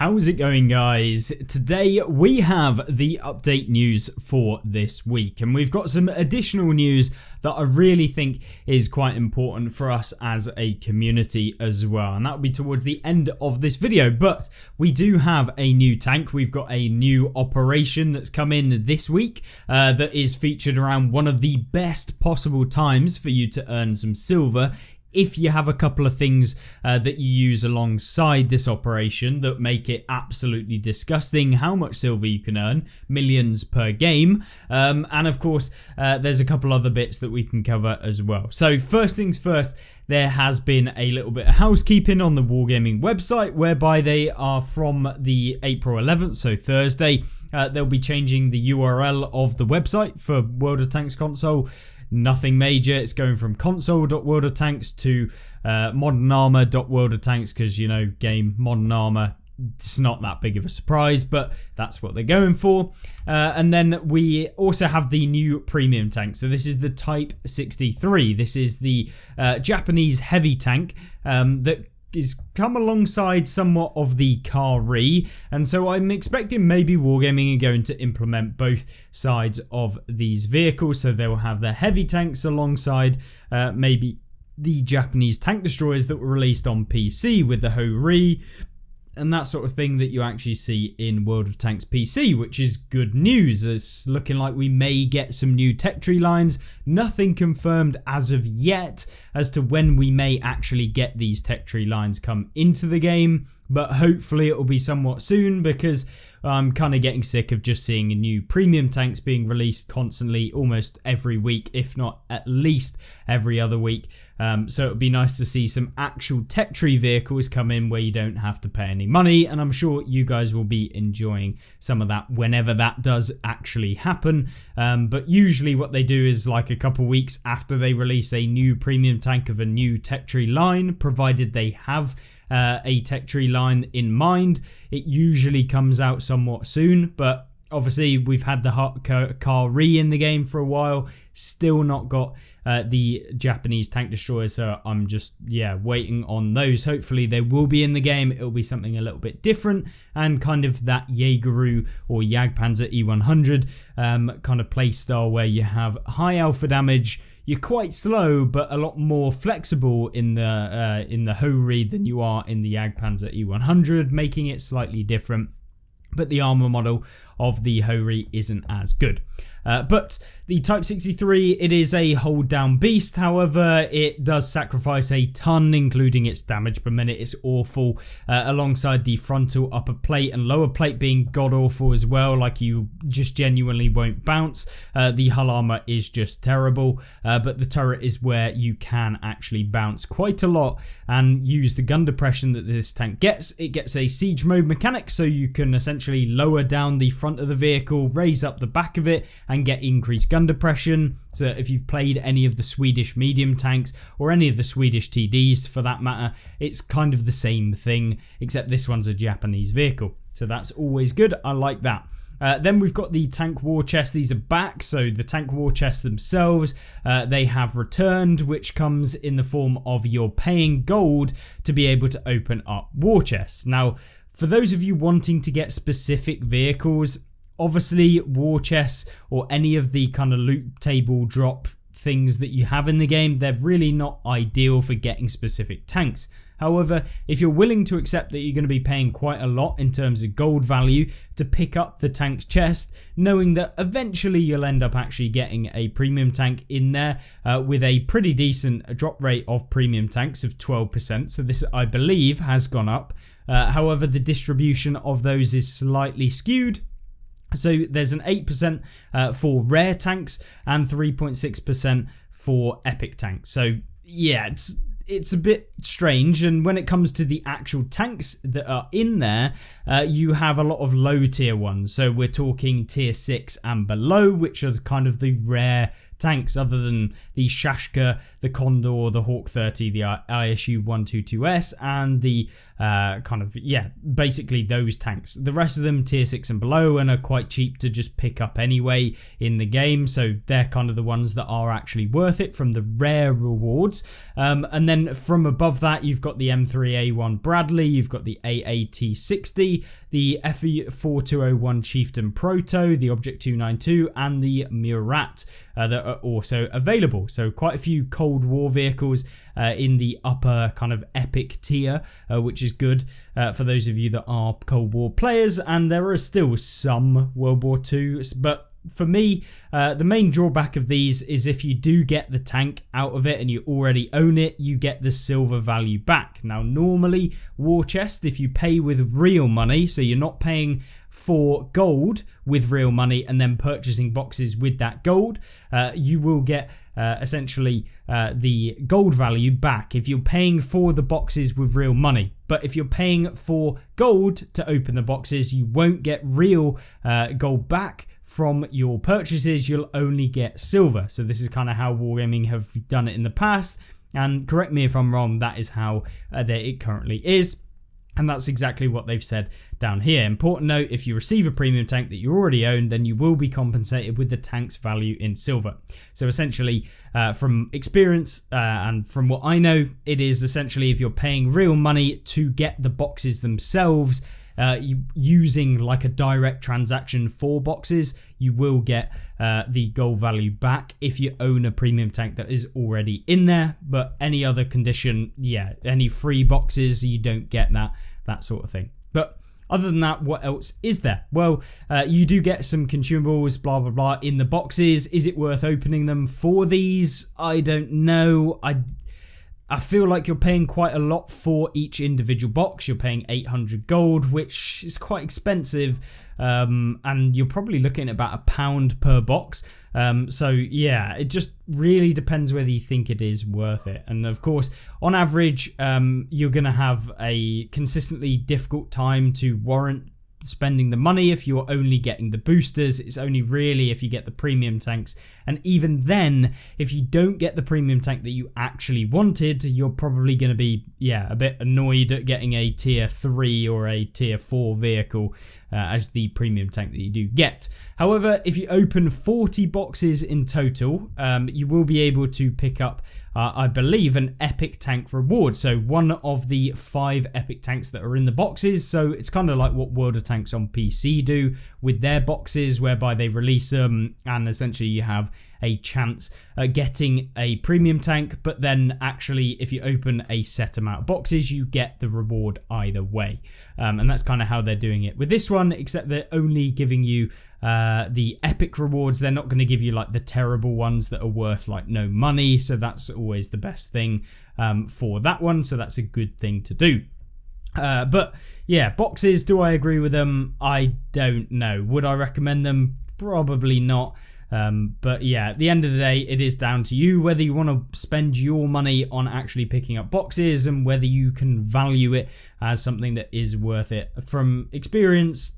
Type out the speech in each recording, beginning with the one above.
How's it going, guys? Today we have the update news for this week, and we've got some additional news that I really think is quite important for us as a community as well, and that will be towards the end of this video. But we do have a new tank. We've got a new operation that's come in this week that is featured around one of the best possible times for you to earn some silver if you have a couple of things that you use alongside this operation that make it absolutely disgusting how much silver you can earn, millions per game, and of course there's a couple other bits that we can cover as well. So first things first, there has been a little bit of housekeeping on the Wargaming website whereby they are from the April 11th, so Thursday, they'll be changing the URL of the website for World of Tanks console. Nothing major. It's going from console.worldoftanks to modernarmor.worldoftanks because, you know, game Modern Armor, it's not that big of a surprise, but that's what they're going for. And then we also have the new premium tank. So this is the Type 63. This is the Japanese heavy tank that is come alongside somewhat of the Kari, and so I'm expecting maybe Wargaming are going to implement both sides of these vehicles, so they'll have their heavy tanks alongside maybe the Japanese tank destroyers that were released on PC with the Ho-Ri and that sort of thing that you actually see in World of Tanks PC, which is good news. It's looking like we may get some new tech tree lines. Nothing confirmed as of yet as to when we may actually get these tech tree lines come into the game, but hopefully it will be somewhat soon because I'm kind of getting sick of just seeing new premium tanks being released constantly almost every week, if not at least every other week. So it would be nice to see some actual tech tree vehicles come in where you don't have to pay any money, and I'm sure you guys will be enjoying some of that whenever that does actually happen. But usually what they do is like a couple weeks after they release a new premium tank of a new tech tree line, provided they have a tech tree line in mind. It usually comes out somewhat soon, but obviously we've had the Kari in the game for a while, still not got the Japanese tank destroyers, so I'm just waiting on those. Hopefully they will be in the game. It'll be something a little bit different and kind of that Jaegeru or Jagdpanzer E100 kind of play style where you have high alpha damage. You're quite slow, but a lot more flexible in the Ho-Ri than you are in the Jagdpanzer E100, making it slightly different. But the armor model of the Ho-Ri isn't as good. But the Type 63, it is a hold down beast. However, it does sacrifice a ton, including its damage per minute. It's awful, alongside the frontal upper plate and lower plate being god awful as well. Like, you just genuinely won't bounce. The hull armor is just terrible, but the turret is where you can actually bounce quite a lot and use the gun depression that this tank gets. It gets a siege mode mechanic, so you can essentially lower down the front of the vehicle, raise up the back of it, and get increased gun depression. So if you've played any of the Swedish medium tanks or any of the Swedish TDs for that matter, it's kind of the same thing, except this one's a Japanese vehicle. So that's always good. I like that. Then we've got the tank war chests. These are back, so the tank war chests themselves, they have returned, which comes in the form of you're paying gold to be able to open up war chests. Now, for those of you wanting to get specific vehicles, obviously war chests or any of the kind of loot table drop things that you have in the game, they're really not ideal for getting specific tanks. However, if you're willing to accept that you're going to be paying quite a lot in terms of gold value to pick up the tank's chest, knowing that eventually you'll end up actually getting a premium tank in there with a pretty decent drop rate of premium tanks of 12%. So this, I believe, has gone up. However, the distribution of those is slightly skewed. So there's an 8% for rare tanks and 3.6% for epic tanks. So yeah, it's a bit strange. And when it comes to the actual tanks that are in there, you have a lot of low tier ones. So we're talking tier 6 and below, which are kind of the rare tanks other than the Shashka, the Condor, the Hawk 30, the ISU 122S, and the basically those tanks. The rest of them tier 6 and below and are quite cheap to just pick up anyway in the game, so they're kind of the ones that are actually worth it from the rare rewards. And then from above that, you've got the M3A1 Bradley, you've got the AAT60, the FE4201 Chieftain Proto, the Object 292, and the Murat that are also available. So quite a few Cold War vehicles in the upper kind of epic tier, which is good for those of you that are Cold War players, and there are still some World War II, but for me, the main drawback of these is if you do get the tank out of it and you already own it, you get the silver value back. Now, normally, War Chest, if you pay with real money, so you're not paying for gold with real money and then purchasing boxes with that gold, you will get essentially the gold value back if you're paying for the boxes with real money. But if you're paying for gold to open the boxes, you won't get real gold back from your purchases. You'll only get silver. So this is kind of how Wargaming have done it in the past, and correct me if I'm wrong, that is how it currently is. And that's exactly what they've said down here. Important note, if you receive a premium tank that you already own, then you will be compensated with the tank's value in silver. So essentially, from experience and from what I know, it is essentially if you're paying real money to get the boxes themselves, using like a direct transaction for boxes, you will get the gold value back if you own a premium tank that is already in there. But any other condition, any free boxes, you don't get that sort of thing. But other than that, what else is there? Well, you do get some consumables, blah, blah, blah, in the boxes. Is it worth opening them for these? I don't know. I feel like you're paying quite a lot for each individual box. You're paying 800 gold, which is quite expensive. And you're probably looking at about £1 per box. So yeah, it just really depends whether you think it is worth it. And of course, on average, you're going to have a consistently difficult time to warrant spending the money if you're only getting the boosters. It's only really if you get the premium tanks, and even then, if you don't get the premium tank that you actually wanted, you're probably going to be a bit annoyed at getting a tier 3 or a tier 4 vehicle as the premium tank that you do get. However, if you open 40 boxes in total, you will be able to pick up I believe an epic tank reward. So one of the 5 epic tanks that are in the boxes. So it's kind of like what World of Tanks on PC do with their boxes, whereby they release them and essentially you have a chance at getting a premium tank, but then actually if you open a set amount of boxes, you get the reward either way. And that's kind of how they're doing it with this one, except they're only giving you the epic rewards. They're not going to give you like the terrible ones that are worth like no money, so that's always the best thing for that one, so that's a good thing to do. But yeah, boxes, do I agree with them? I don't know. Would I recommend them? Probably not. But yeah, at the end of the day, it is down to you whether you want to spend your money on actually picking up boxes and whether you can value it as something that is worth it. From experience,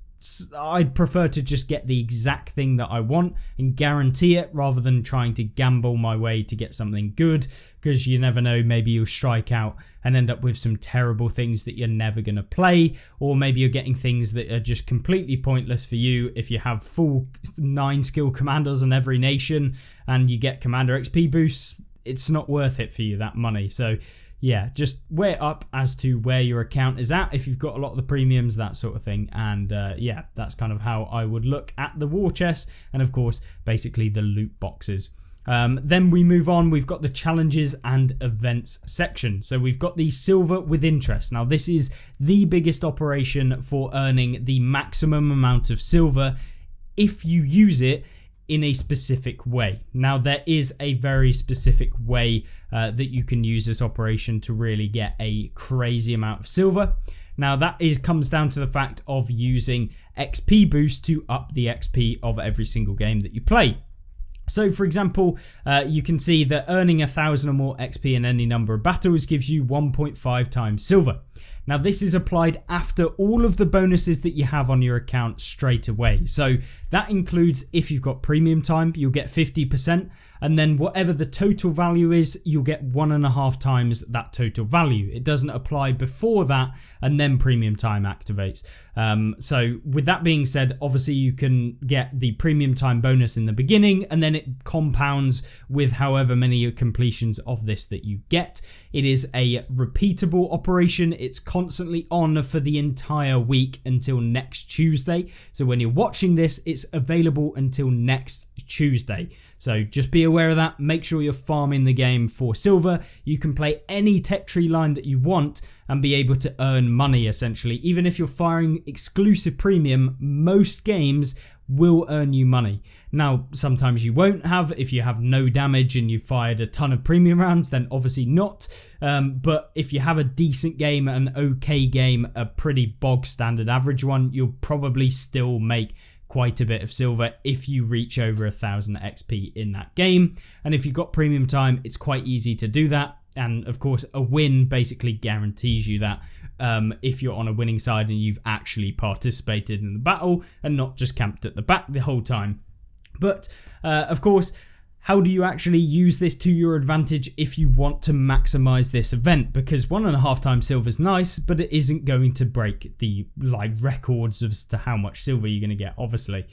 I'd prefer to just get the exact thing that I want and guarantee it rather than trying to gamble my way to get something good, because you never know, maybe you'll strike out and end up with some terrible things that you're never going to play, or maybe you're getting things that are just completely pointless for you. If you have full 9 skill commanders on every nation and you get commander XP boosts, it's not worth it for you, that money. So yeah, just weigh it up as to where your account is at, if you've got a lot of the premiums, that sort of thing. And yeah, that's kind of how I would look at the war chest and of course basically the loot boxes. Then we move on, we've got the challenges and events section. So we've got the silver with interest. Now this is the biggest operation for earning the maximum amount of silver if you use it in a specific way. Now there is a very specific way that you can use this operation to really get a crazy amount of silver. Now that comes down to the fact of using XP boost to up the XP of every single game that you play. So for example, you can see that earning 1,000 or more XP in any number of battles gives you 1.5 times silver. Now this is applied after all of the bonuses that you have on your account straight away. So that includes if you've got premium time, you'll get 50%. and then whatever the total value is, you'll get 1.5 times that total value. It doesn't apply before that, and then premium time activates. So with that being said, obviously you can get the premium time bonus in the beginning, and then it compounds with however many completions of this that you get. It is a repeatable operation. It's constantly on for the entire week until next Tuesday. So when you're watching this, it's available until next Tuesday. So just be aware of that. Make sure you're farming the game for silver. You can play any tech tree line that you want and be able to earn money essentially. Even if you're firing exclusive premium, most games will earn you money. Now, sometimes you won't have. If you have no damage and you fired a ton of premium rounds, then obviously not. But if you have a decent game, an okay game, a pretty bog standard average one, you'll probably still make quite a bit of silver if you reach over 1000 XP in that game. And if you've got premium time, it's quite easy to do that. And of course, a win basically guarantees you that if you're on a winning side and you've actually participated in the battle and not just camped at the back the whole time. But of course, how do you actually use this to your advantage if you want to maximize this event? Because 1.5 times silver is nice, but it isn't going to break the records as to how much silver you're going to get, obviously.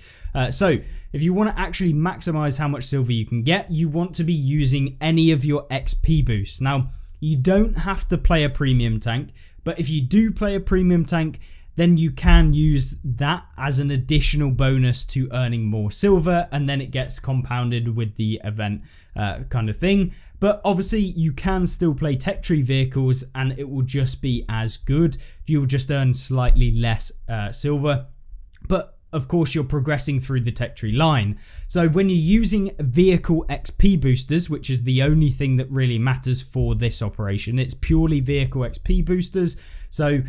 So if you want to actually maximize how much silver you can get, you want to be using any of your XP boosts. Now, you don't have to play a premium tank, but if you do play a premium tank, then you can use that as an additional bonus to earning more silver, and then it gets compounded with the event kind of thing. But obviously you can still play tech tree vehicles and it will just be as good. You'll just earn slightly less silver, but of course you're progressing through the tech tree line. So when you're using vehicle XP boosters, which is the only thing that really matters for this operation, it's purely vehicle XP boosters. So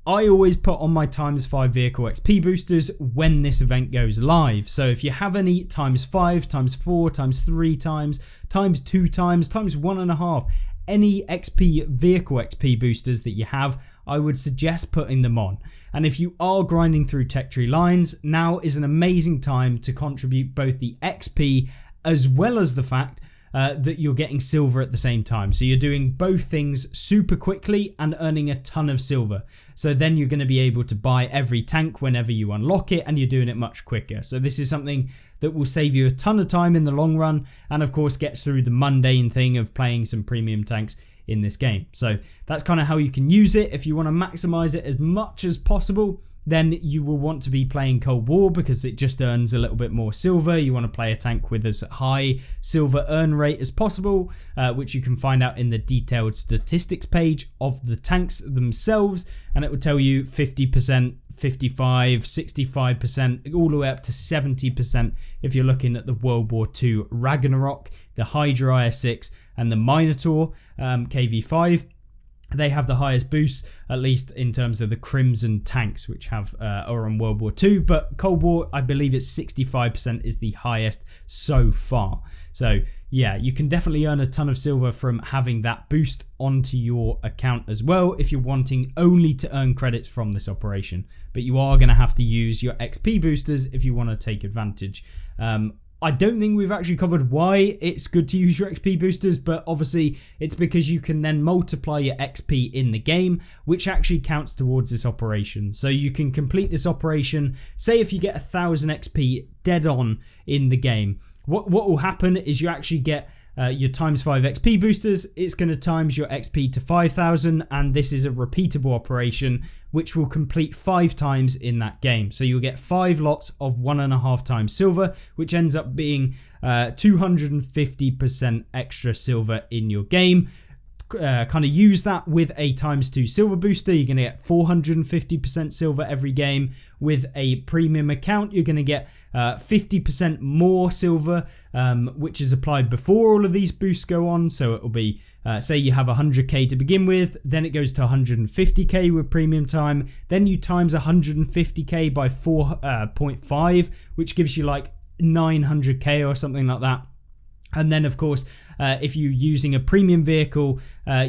I always put on my ×5 vehicle XP boosters when this event goes live. So if you have any ×5, ×4, ×3 times, ×2 times, ×1.5, any XP vehicle XP boosters that you have, I would suggest putting them on. And if you are grinding through tech tree lines, now is an amazing time to contribute both the XP as well as the fact that you're getting silver at the same time. So you're doing both things super quickly and earning a ton of silver. So then you're going to be able to buy every tank whenever you unlock it, and you're doing it much quicker. So this is something that will save you a ton of time in the long run, and of course gets through the mundane thing of playing some premium tanks in this game. So that's kind of how you can use it. If you want to maximize it as much as possible, then you will want to be playing Cold War because it just earns a little bit more silver. You want to play a tank with as high silver earn rate as possible, which you can find out in the detailed statistics page of the tanks themselves, and it will tell you 50%, 55, 65%, all the way up to 70% if you're looking at the World War II Ragnarok, the Hydra IS-6 and the Minotaur KV-5. They have the highest boosts, at least in terms of the Crimson tanks, which are on World War II. But Cold War, I believe it's 65% is the highest so far. So yeah, you can definitely earn a ton of silver from having that boost onto your account as well if you're wanting only to earn credits from this operation. But you are going to have to use your XP boosters if you want to take advantage. I don't think we've actually covered why it's good to use your XP boosters, but obviously it's because you can then multiply your XP in the game, which actually counts towards this operation. So you can complete this operation, say if you get 1000 XP dead on in the game, what will happen is you actually get your ×5 XP boosters. It's going to times your XP to 5000, and this is a repeatable operation which will complete 5 times in that game. So you'll get 5 lots of 1.5 times silver, which ends up being 250% extra silver in your game. Kind of use that with a ×2 silver booster. You're going to get 450% silver every game. With a premium account, you're going to get 50% more silver, which is applied before all of these boosts go on. So it will be, say you have 100k to begin with, then it goes to 150k with premium time. Then you times 150k by 4.5, which gives you like 900k or something like that. And then, of course, if you're using a premium vehicle,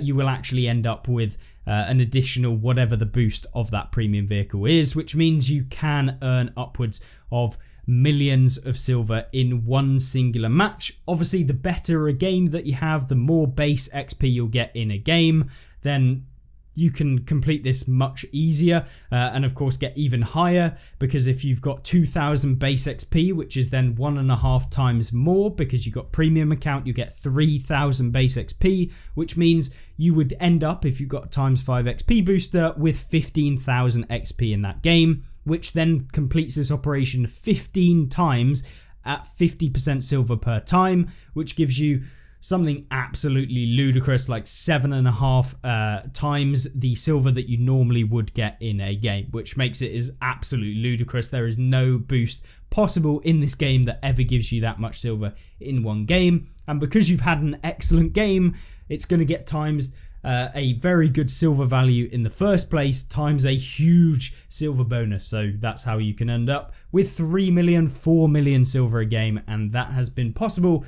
you will actually end up with an additional whatever the boost of that premium vehicle is, which means you can earn upwards of millions of silver in one singular match. Obviously, the better a game that you have, the more base XP you'll get in a game, then you can complete this much easier and of course get even higher, because if you've got 2,000 base XP, which is then 1.5 times more, because you got premium account, you get 3,000 base XP, which means you would end up, if you've got a times 5 XP booster, with 15,000 XP in that game, which then completes this operation 15 times at 50% silver per time, which gives you something absolutely ludicrous, like 7.5 times the silver that you normally would get in a game, which makes it is absolutely ludicrous. There is no boost possible in this game that ever gives you that much silver in one game, and because you've had an excellent game, it's going to get times a very good silver value in the first place times a huge silver bonus. So that's how you can end up with 3 million, 4 million silver a game, and that has been possible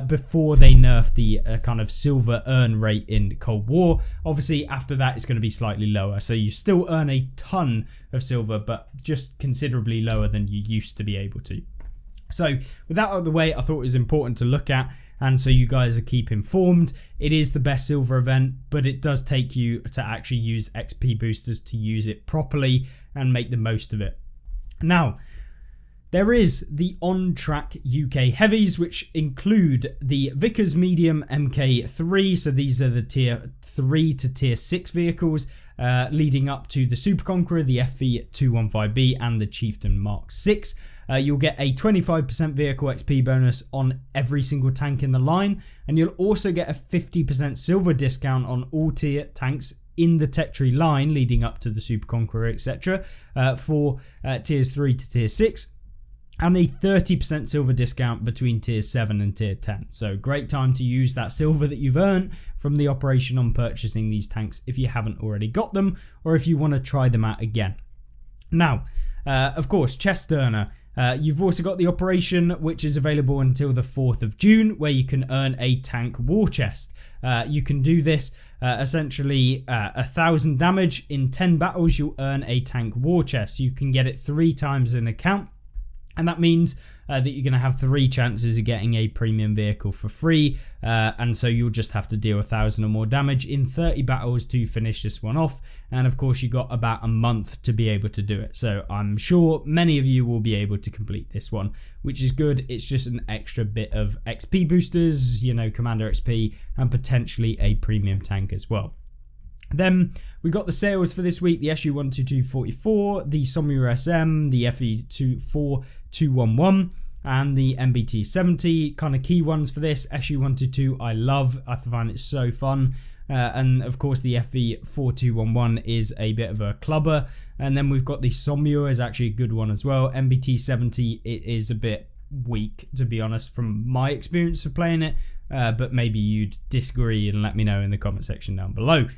before they nerfed the kind of silver earn rate in Cold War. Obviously after that it's going to be slightly lower, so you still earn a ton of silver, but just considerably lower than you used to be able to. So with that out of the way, I thought it was important to look at, and so you guys are keep informed. It is the best silver event, but it does take you to actually use XP boosters to use it properly and make the most of it. Now, there is the on-track UK heavies, which include the Vickers Medium Mk3, so these are the tier 3 to tier 6 vehicles, leading up to the Super Conqueror, the FV215B and the Chieftain Mark 6. You'll get a 25% vehicle XP bonus on every single tank in the line, and you'll also get a 50% silver discount on all tier tanks in the tech tree line leading up to the Super Conqueror, etc. For tiers 3 to tier 6, and a 30% silver discount between tier 7 and tier 10. So great time to use that silver that you've earned from the operation on purchasing these tanks if you haven't already got them, or if you want to try them out again. Now, of course, chest earner. You've also got the operation, which is available until the 4th of June, where you can earn a tank war chest. You can do this essentially 1,000 damage in 10 battles. You'll earn a tank war chest. You can get it 3 times in account, and that means that you're going to have 3 chances of getting a premium vehicle for free, and so you'll just have to deal 1,000 or more damage in 30 battles to finish this one off. And of course you got about a month to be able to do it, so I'm sure many of you will be able to complete this one, which is good. It's just an extra bit of XP boosters, you know, Commander XP, and potentially a premium tank as well. Then we got the sales for this week: the SU-122-44, the Somua SM, the FE-4211, and the MBT-70. Kind of key ones for this: SU-122 I love, I find it so fun, and of course the FE-4211 is a bit of a clubber, and then we've got the Somua is actually a good one as well. MBT-70, it is a bit weak, to be honest, from my experience of playing it, but maybe you'd disagree and let me know in the comment section down below.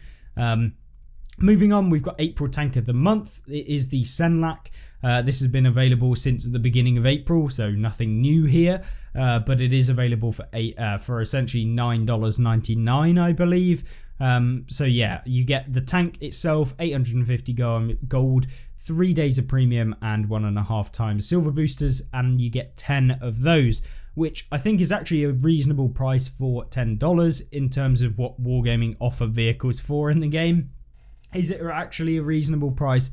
Moving on, we've got April tank of the month. It is the Senlac. This has been available since the beginning of April, so nothing new here, but it is available for essentially $9.99, I believe. So yeah, you get the tank itself, 850 gold, 3 days of premium, and 1.5 times silver boosters, and you get 10 of those, which I think is actually a reasonable price for $10 in terms of what Wargaming offer vehicles for in the game. Is it actually a reasonable price?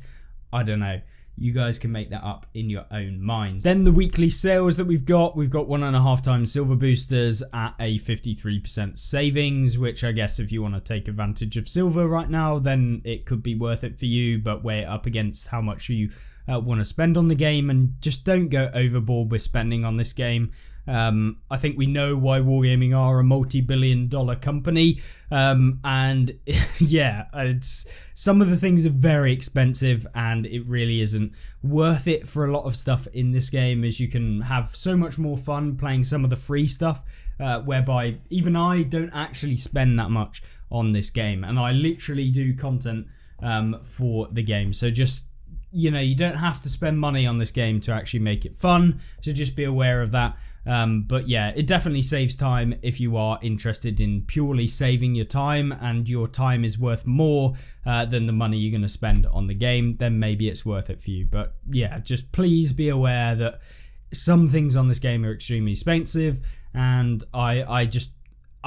I don't know. You guys can make that up in your own minds. Then the weekly sales that we've got 1.5 times silver boosters at a 53% savings, which I guess if you want to take advantage of silver right now, then it could be worth it for you, but weigh it up against how much you want to spend on the game, and just don't go overboard with spending on this game. I think we know why Wargaming are a multi-billion-dollar company, and yeah, it's some of the things are very expensive, and it really isn't worth it for a lot of stuff in this game, as you can have so much more fun playing some of the free stuff, whereby even I don't actually spend that much on this game, and I literally do content for the game. So just, you know, you don't have to spend money on this game to actually make it fun, so just be aware of that. But yeah, it definitely saves time if you are interested in purely saving your time, and your time is worth more than the money you're going to spend on the game, then maybe it's worth it for you. But yeah, just please be aware that some things on this game are extremely expensive, and I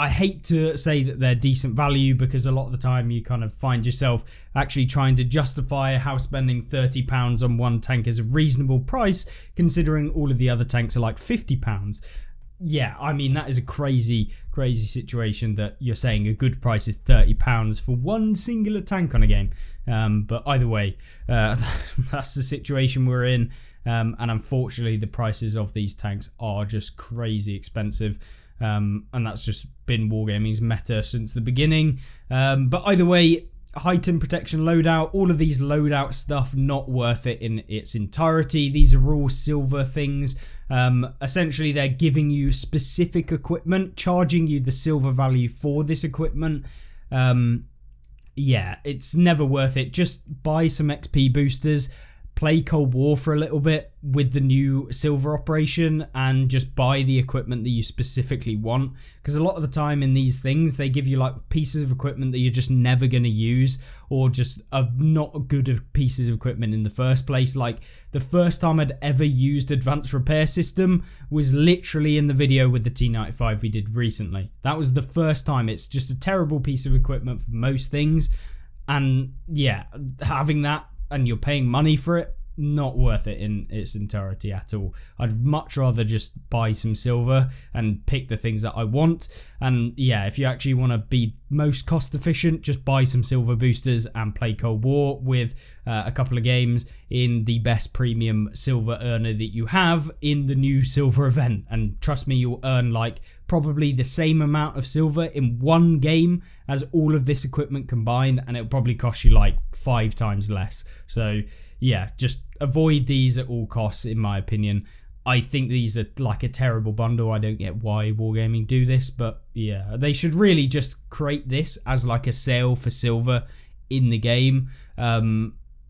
hate to say that they're decent value, because a lot of the time you kind of find yourself actually trying to justify how spending £30 on one tank is a reasonable price, considering all of the other tanks are like £50. Yeah, I mean, that is a crazy situation that you're saying a good price is £30 for one singular tank on a game. But either way, that's the situation we're in. And unfortunately, the prices of these tanks are just crazy expensive. And that's just been Wargaming's meta since the beginning. But either way, heightened protection loadout, all of these loadout stuff, not worth it in its entirety. These are all silver things. Essentially, they're giving you specific equipment, charging you the silver value for this equipment. Yeah, it's never worth it. Just buy some XP boosters, play Cold War for a little bit with the new silver operation, and just buy the equipment that you specifically want, because a lot of the time in these things they give you like pieces of equipment that you're just never going to use, or just are not good pieces of equipment in the first place. Like the first time I'd ever used advanced repair system was literally in the video with the T95 we did recently. That was the first time. It's just a terrible piece of equipment for most things, and yeah, having that and you're paying money for it, not worth it in its entirety at all. I'd much rather just buy some silver and pick the things that I want. And yeah, if you actually want to be most cost efficient, just buy some silver boosters and play Cold War with a couple of games in the best premium silver earner that you have in the new silver event. And trust me, you'll earn like probably the same amount of silver in one game as all of this equipment combined, and it'll probably cost you like 5 times less. So yeah, just avoid these at all costs, in my opinion. I think these are like a terrible bundle. I don't get why Wargaming do this, but yeah, they should really just create this as like a sale for silver in the game.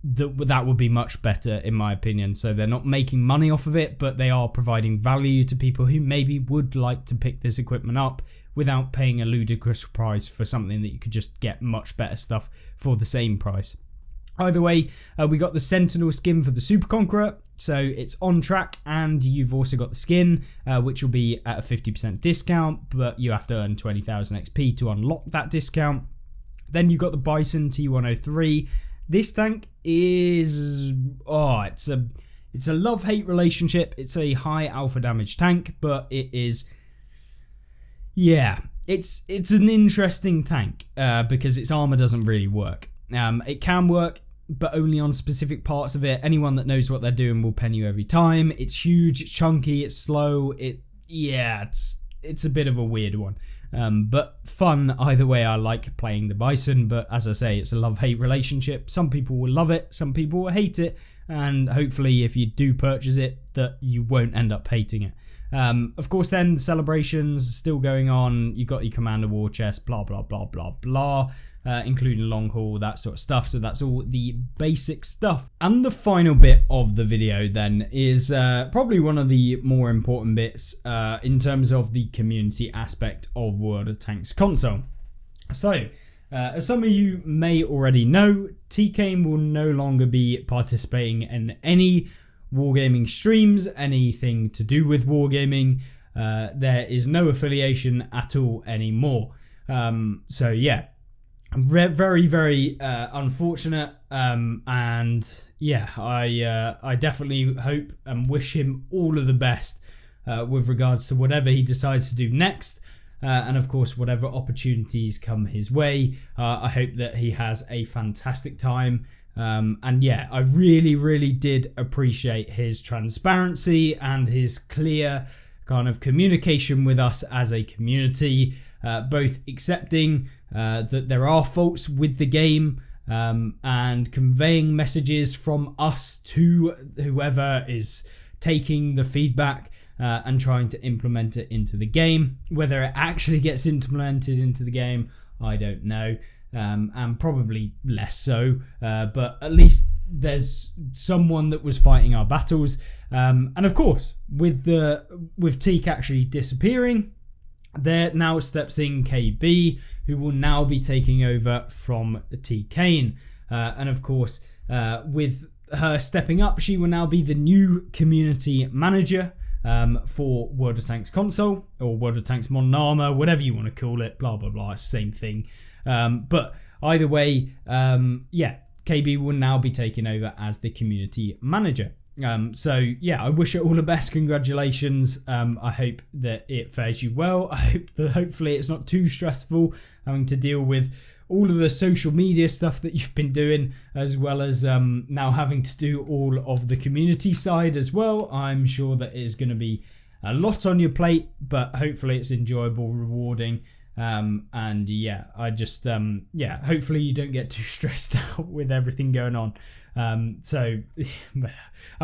That would be much better, in my opinion. So they're not making money off of it, but they are providing value to people who maybe would like to pick this equipment up without paying a ludicrous price for something that you could just get much better stuff for the same price. Either way, we got the Sentinel skin for the Super Conqueror, so it's on track, and you've also got the skin, which will be at a 50% discount, but you have to earn 20,000 XP to unlock that discount. Then you've got the Bison T103. This tank is, it's a love-hate relationship. It's a high alpha damage tank, but it is, yeah, it's an interesting tank because its armor doesn't really work. It can work, but only on specific parts of it. Anyone that knows what they're doing will pen you every time. It's huge, it's chunky, it's slow. It's a bit of a weird one. But fun either way. I like playing the Bison, but as I say, it's a love-hate relationship. Some people will love it, some people will hate it, and hopefully if you do purchase it, that you won't end up hating it. Of course, then the celebrations are still going on. You got your Commander War Chest, blah blah blah blah blah, including long haul, that sort of stuff. So that's all the basic stuff. And the final bit of the video then is probably one of the more important bits in terms of the community aspect of World of Tanks console. So as some of you may already know, TKane will no longer be participating in any Wargaming streams, anything to do with Wargaming. There is no affiliation at all anymore. So yeah, very very unfortunate, and yeah, I definitely hope and wish him all of the best with regards to whatever he decides to do next, and of course whatever opportunities come his way. I hope that he has a fantastic time. And yeah, I really did appreciate his transparency and his clear kind of communication with us as a community, both accepting that there are faults with the game, and conveying messages from us to whoever is taking the feedback and trying to implement it into the game. Whether it actually gets implemented into the game, I don't know. And probably less so, but at least there's someone that was fighting our battles, and of course with Teak actually disappearing, there now steps in KB, who will now be taking over from TKane, and of course with her stepping up, she will now be the new community manager. for World of Tanks console or World of Tanks Modern Armour, whatever you want to call it, blah blah blah, it's the same thing. But either way, KB will now be taking over as the community manager. So yeah, I wish it all the best. Congratulations. I hope that it fares you well. I hope that hopefully it's not too stressful having to deal with all of the social media stuff that you've been doing, as well as now having to do all of the community side as well. I'm sure that is going to be a lot on your plate, but hopefully it's enjoyable, rewarding. And yeah, I just hopefully you don't get too stressed out with everything going on. And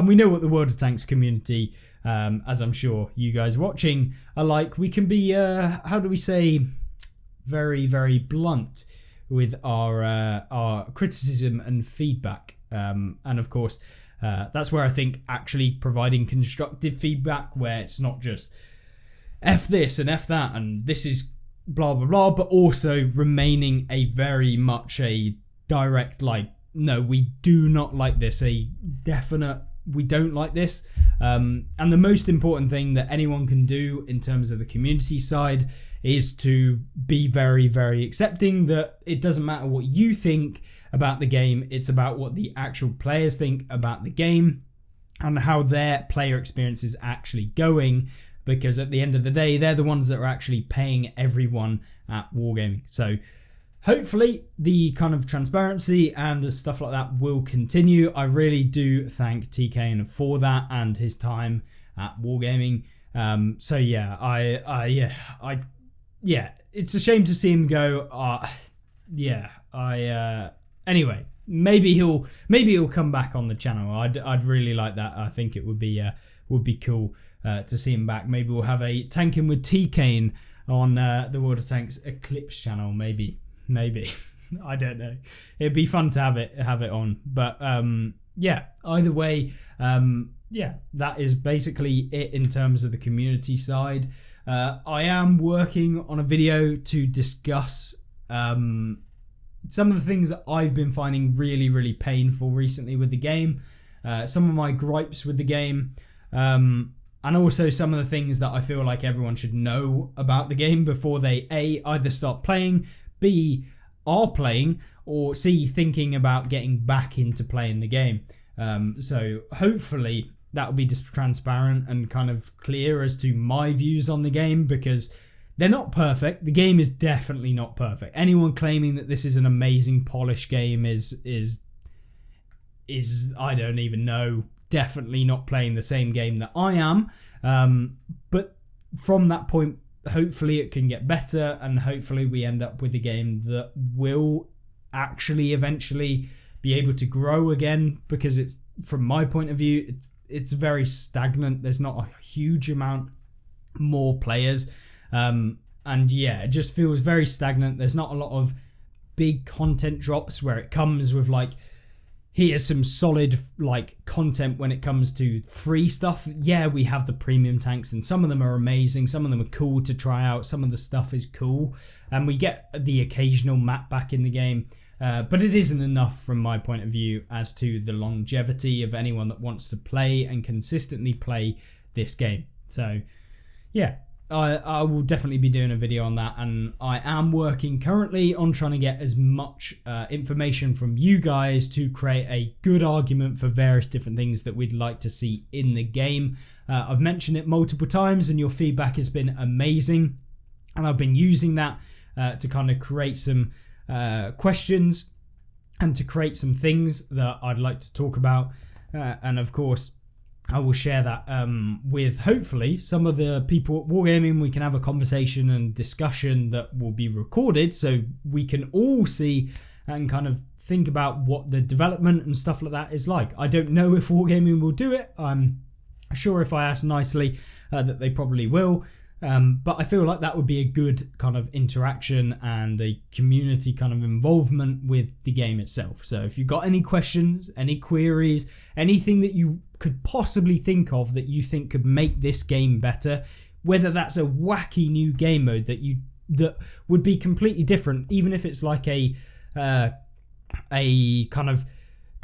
we know what the World of Tanks community, as I'm sure you guys watching are like. We can be how do we say, very, very blunt with our criticism and feedback, and of course that's where I think actually providing constructive feedback, where it's not just F this and F that and this is blah blah blah, but also remaining a very much a direct, like, no, we do not like this, a definite we don't like this. And the most important thing that anyone can do in terms of the community side is to be very, very accepting that it doesn't matter what you think about the game, it's about what the actual players think about the game and how their player experience is actually going, because at the end of the day, they're the ones that are actually paying everyone at Wargaming. So hopefully the kind of transparency and stuff like that will continue. I really do thank TK for that and his time at Wargaming. So yeah, yeah, it's a shame to see him go. Anyway, maybe he'll come back on the channel. I'd really like that. I think it would be cool to see him back. Maybe we'll have a Tanking with TK on the World of Tanks Eclipse channel. Maybe. I don't know. It'd be fun to have it on. But yeah, either way, that is basically it in terms of the community side. I am working on a video to discuss some of the things that I've been finding really, really painful recently with the game, some of my gripes with the game, and also some of the things that I feel like everyone should know about the game before they A, either start playing, B, are playing, or C, thinking about getting back into playing the game. So hopefully that will be just transparent and kind of clear as to my views on the game, because they're not perfect. The game is definitely not perfect. Anyone claiming that this is an amazing polished game is I don't even know, definitely not playing the same game that I am. But from that point, hopefully it can get better, and hopefully we end up with a game that will actually eventually be able to grow again, because it's, from my point of view, it's very stagnant. There's not a huge amount more players, and yeah, it just feels very stagnant. There's not a lot of big content drops where it comes with like, here's some solid like content when it comes to free stuff. Yeah, we have the premium tanks and some of them are amazing, some of them are cool to try out, some of the stuff is cool, and we get the occasional map back in the game, but it isn't enough from my point of view as to the longevity of anyone that wants to play and consistently play this game. So yeah, I will definitely be doing a video on that, and I am working currently on trying to get as much information from you guys to create a good argument for various different things that we'd like to see in the game. I've mentioned it multiple times and your feedback has been amazing, and I've been using that to kind of create some questions and to create some things that I'd like to talk about, and of course I will share that with hopefully some of the people at Wargaming. We can have a conversation and discussion that will be recorded so we can all see and kind of think about what the development and stuff like that is like. I don't know if Wargaming will do it. I'm sure if I ask nicely that they probably will. But I feel like that would be a good kind of interaction and a community kind of involvement with the game itself. So if you've got any questions, any queries, anything that you could possibly think of that you think could make this game better, whether that's a wacky new game mode that would be completely different, even if it's like a kind of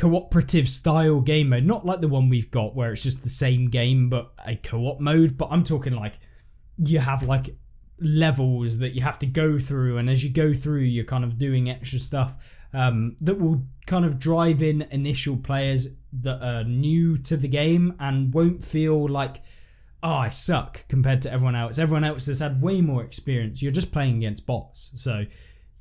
cooperative style game mode, not like the one we've got where it's just the same game but a co-op mode, but I'm talking like you have like levels that you have to go through, and as you go through you're kind of doing extra stuff that will kind of drive in initial players that are new to the game and won't feel like, oh, I suck compared to everyone else. Everyone else has had way more experience. You're just playing against bots, so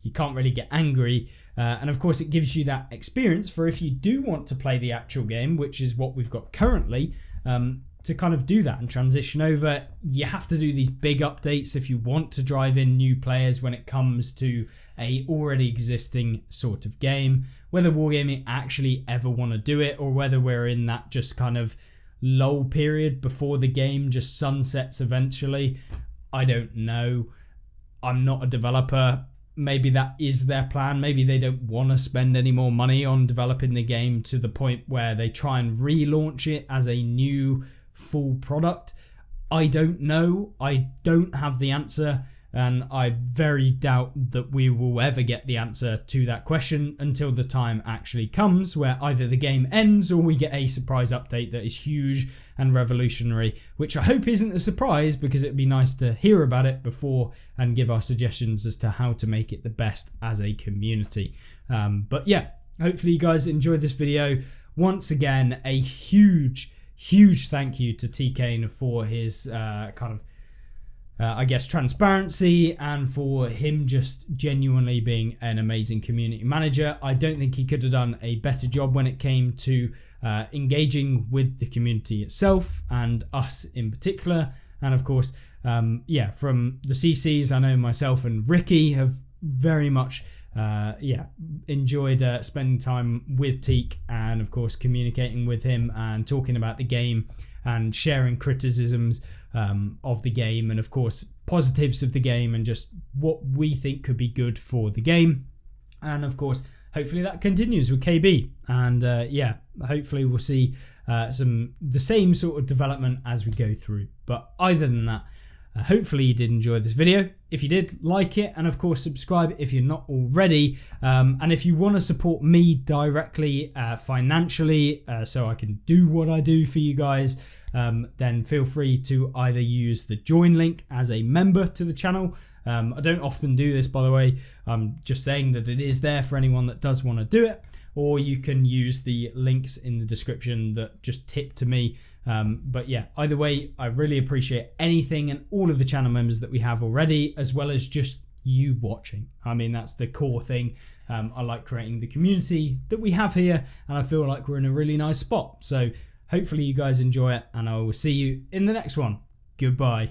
you can't really get angry. And of course, it gives you that experience for if you do want to play the actual game, which is what we've got currently, to kind of do that and transition over. You have to do these big updates if you want to drive in new players when it comes to a already existing sort of game. Whether Wargaming actually ever want to do it, or whether we're in that just kind of lull period before the game just sunsets eventually, I don't know. I'm not a developer. Maybe that is their plan. Maybe they don't want to spend any more money on developing the game to the point where they try and relaunch it as a new full product. I don't know. I don't have the answer, and I very doubt that we will ever get the answer to that question until the time actually comes where either the game ends or we get a surprise update that is huge and revolutionary, which I hope isn't a surprise, because it'd be nice to hear about it before and give our suggestions as to how to make it the best as a community. But yeah, hopefully you guys enjoyed this video. Once again, a huge thank you to TKane for his I guess transparency, and for him just genuinely being an amazing community manager. I don't think he could have done a better job when it came to engaging with the community itself and us in particular. And of course, from the CCs, I know myself and Ricky have very much enjoyed spending time with Teak, and of course communicating with him and talking about the game and sharing criticisms of the game, and of course positives of the game, and just what we think could be good for the game. And of course, hopefully that continues with KB, and hopefully we'll see the same sort of development as we go through. But other than that, hopefully you did enjoy this video. If you did, like it, and of course subscribe if you're not already. And if you want to support me directly financially, so I can do what I do for you guys, then feel free to either use the join link as a member to the channel. I don't often do this, by the way. I'm just saying that it is there for anyone that does want to do it. Or you can use the links in the description that just tip to me. But yeah, either way, I really appreciate anything and all of the channel members that we have already, as well as just you watching. I mean, that's the core thing. I like creating the community that we have here, and I feel like we're in a really nice spot. So hopefully you guys enjoy it, and I will see you in the next one. Goodbye.